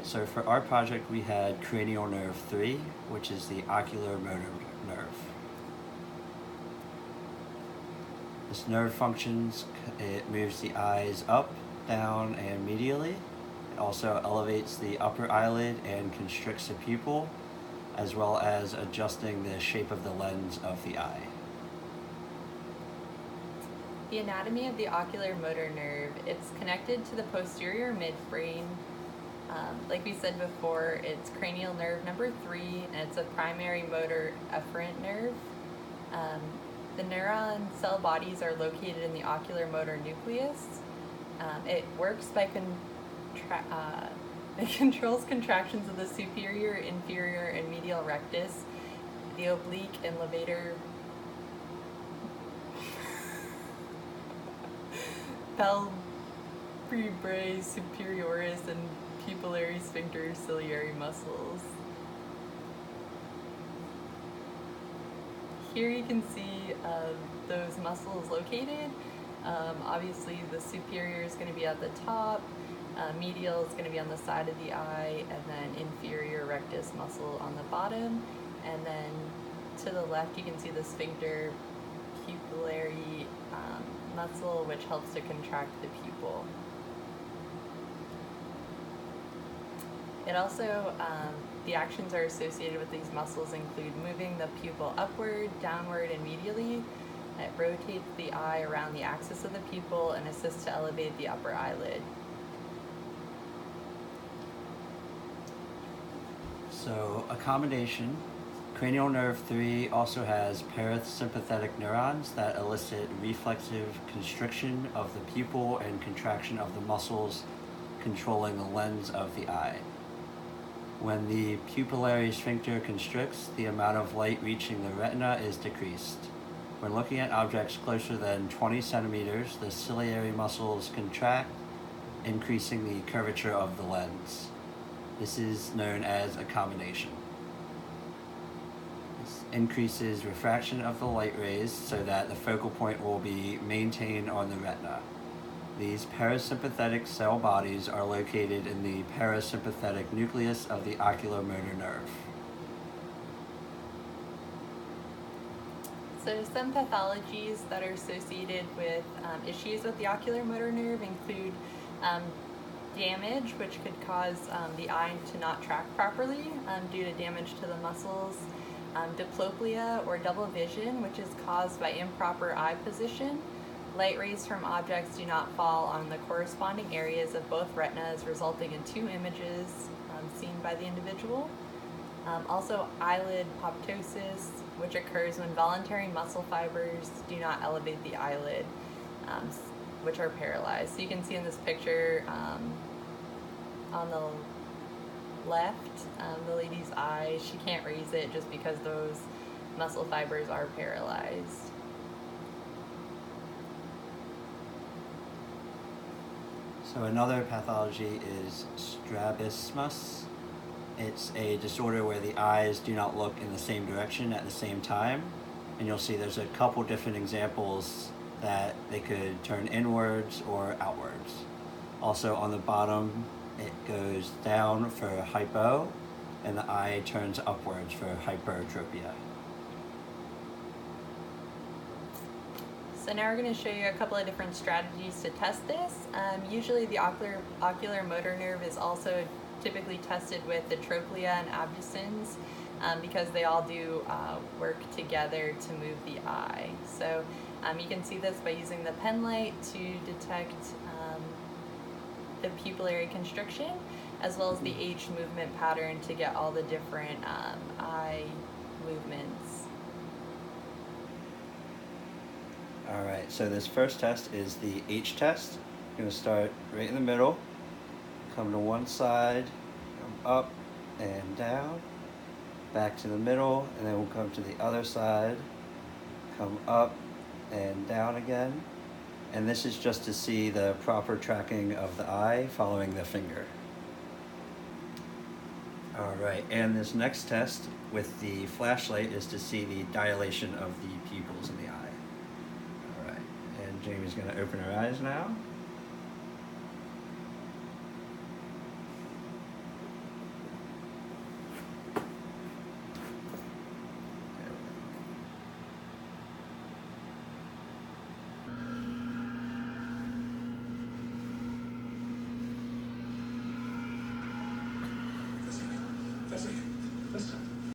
Alright, so for our project we had cranial nerve 3, which is the ocular motor nerve. This nerve functions, it moves the eyes up, down, and medially. It also elevates the upper eyelid and constricts the pupil, as well as adjusting the shape of the lens of the eye. The anatomy of the ocular motor nerve, it's connected to the posterior midbrain. Like we said before, it's cranial nerve number 3, and it's a primary motor efferent nerve. The neuron cell bodies are located in the ocular motor nucleus. It works by it controls contractions of the superior, inferior, and medial rectus, the oblique and levator palpebrae superioris and pupillary sphincter ciliary muscles. Here you can see those muscles located. Obviously the superior is going to be at the top, medial is going to be on the side of the eye, and then inferior rectus muscle on the bottom. And then to the left you can see the sphincter pupillary muscle, which helps to contract the pupil. It also, the actions are associated with these muscles include moving the pupil upward, downward, and medially. It rotates the eye around the axis of the pupil and assists to elevate the upper eyelid. So, accommodation. Cranial nerve 3 also has parasympathetic neurons that elicit reflexive constriction of the pupil and contraction of the muscles controlling the lens of the eye. When the pupillary sphincter constricts, the amount of light reaching the retina is decreased. When looking at objects closer than 20 centimeters, the ciliary muscles contract, increasing the curvature of the lens. This is known as accommodation. This increases refraction of the light rays so that the focal point will be maintained on the retina. These parasympathetic cell bodies are located in the parasympathetic nucleus of the ocular motor nerve. So some pathologies that are associated with issues with the ocular motor nerve include damage, which could cause the eye to not track properly due to damage to the muscles, diplopia or double vision, which is caused by improper eye position. Light rays from objects do not fall on the corresponding areas of both retinas, resulting in 2 images seen by the individual. Also eyelid apoptosis, which occurs when voluntary muscle fibers do not elevate the eyelid, which are paralyzed. So you can see in this picture on the left, the lady's eye, she can't raise it just because those muscle fibers are paralyzed. So another pathology is strabismus. It's a disorder where the eyes do not look in the same direction at the same time. And you'll see there's a couple different examples that they could turn inwards or outwards. Also on the bottom, it goes down for hypo, and the eye turns upwards for hypertropia. So now we're going to show you a couple of different strategies to test this. Usually the ocular motor nerve is also typically tested with the trochlea and abducens because they all do work together to move the eye. So you can see this by using the pen light to detect the pupillary constriction, as well as the H movement pattern to get all the different eye movements. Alright, so this first test is the H test. You're going to start right in the middle, come to one side, come up and down, back to the middle, and then we'll come to the other side, come up and down again. And this is just to see the proper tracking of the eye following the finger. Alright, and this next test with the flashlight is to see the dilation of the pupils in the eye. Alright, and Jamie's going to open her eyes now. Isaac, listen.